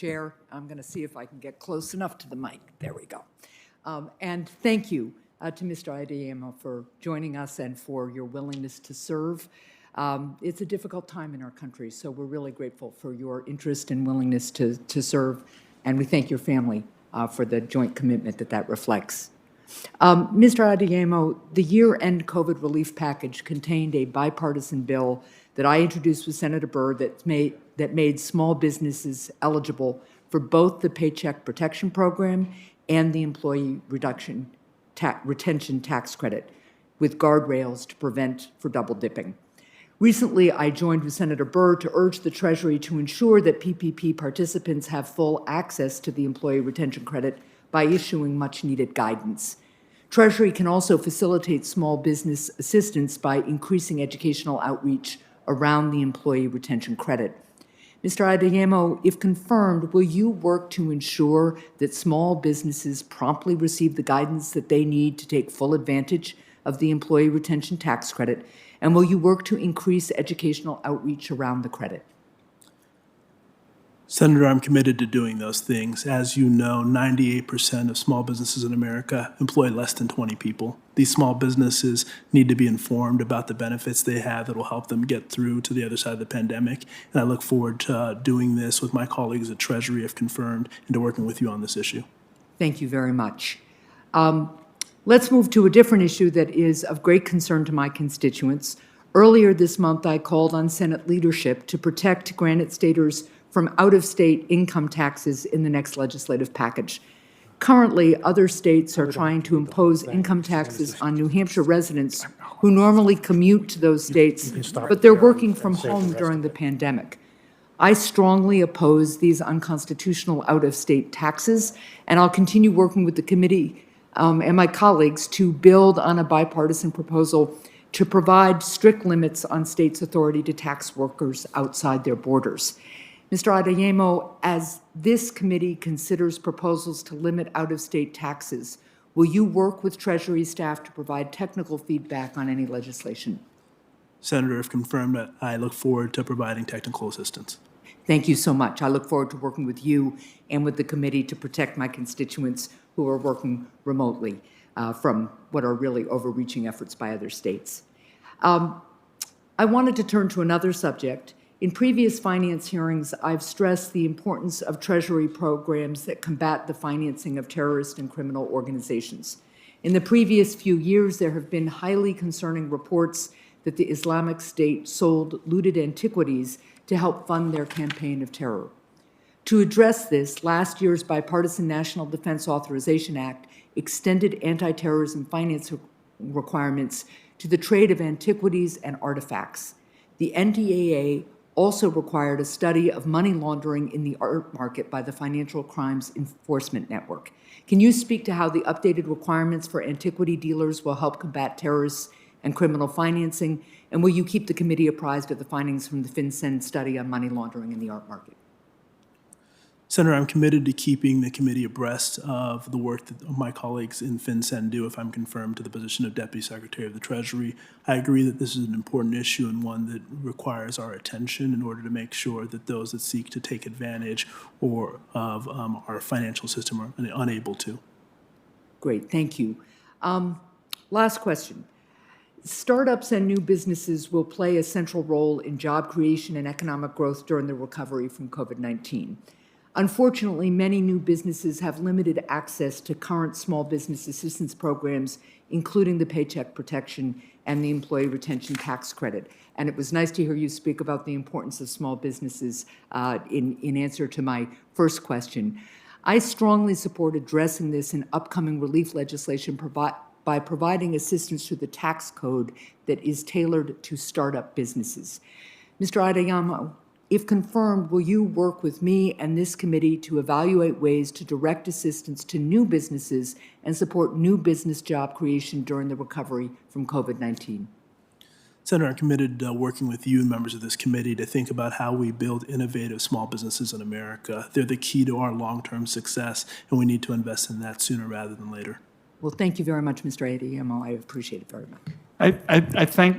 Chair. I'm going to see if I can get close enough to the mic. There we go. And thank you to Mr. Adeyemo for joining us and for your willingness to serve. It's a difficult time in our country, so we're really grateful for your interest and willingness to serve, and we thank your family for the joint commitment that reflects. Mr. Adeyemo, the year-end COVID relief package contained a bipartisan bill that I introduced with Senator Burr that made small businesses eligible for both the Paycheck Protection Program and the Employee Retention Tax Credit, with guardrails to prevent for double dipping. Recently, I joined with Senator Burr to urge the Treasury to ensure that PPP participants have full access to the Employee Retention Credit by issuing much-needed guidance. Treasury can also facilitate small business assistance by increasing educational outreach around the Employee Retention Credit. Mr. Adeyemo, if confirmed, will you work to ensure that small businesses promptly receive the guidance that they need to take full advantage of the Employee Retention Tax Credit? And will you work to increase educational outreach around the credit? Senator, I'm committed to doing those things. As you know, 98% of small businesses in America employ less than 20 people. These small businesses need to be informed about the benefits they have that will help them get through to the other side of the pandemic. And I look forward to doing this with my colleagues at Treasury, if confirmed, and to working with you on this issue. Thank you very much. Let's move to a different issue that is of great concern to my constituents. Earlier this month, I called on Senate leadership to protect Granite Staters from out-of-state income taxes in the next legislative package. Currently, other states are trying to impose income taxes on New Hampshire residents who normally commute to those states, but they're working from home during the pandemic. I strongly oppose these unconstitutional out-of-state taxes, and I'll continue working with the committee and my colleagues to build on a bipartisan proposal to provide strict limits on states' authority to tax workers outside their borders. Mr. Adeyemo, as this committee considers proposals to limit out-of-state taxes, will you work with Treasury staff to provide technical feedback on any legislation? Senator, if confirmed, I look forward to providing technical assistance. Thank you so much. I look forward to working with you and with the committee to protect my constituents who are working remotely from what are really overreaching efforts by other states. I wanted to turn to another subject. In previous finance hearings, I've stressed the importance of Treasury programs that combat the financing of terrorist and criminal organizations. In the previous few years, there have been highly concerning reports that the Islamic State sold looted antiquities to help fund their campaign of terror. To address this, last year's bipartisan National Defense Authorization Act extended anti-terrorism finance requirements to the trade of antiquities and artifacts. The NDAA also required a study of money laundering in the art market by the Financial Crimes Enforcement Network. Can you speak to how the updated requirements for antiquity dealers will help combat terrorists and criminal financing? And will you keep the committee apprised of the findings from the FinCEN study on money laundering in the art market? Senator, I'm committed to keeping the committee abreast of the work that my colleagues in FinCEN do if I'm confirmed to the position of Deputy Secretary of the Treasury. I agree that this is an important issue and one that requires our attention in order to make sure that those that seek to take advantage of our financial system are unable to. Great, thank you. Last question. Startups and new businesses will play a central role in job creation and economic growth during the recovery from COVID-19. Unfortunately, many new businesses have limited access to current small business assistance programs, including the Paycheck Protection and the Employee Retention Tax Credit. And it was nice to hear you speak about the importance of small businesses in answer to my first question. I strongly support addressing this in upcoming relief legislation by providing assistance through the tax code that is tailored to startup businesses. Mr. Adeyemo, if confirmed, will you work with me and this committee to evaluate ways to direct assistance to new businesses and support new business job creation during the recovery from COVID-19? Senator, I'm committed to working with you and members of this committee to think about how we build innovative small businesses in America. They're the key to our long-term success, and we need to invest in that sooner rather than later. Well, thank you very much, Mr. Adeyemo. I appreciate it very much. I thank my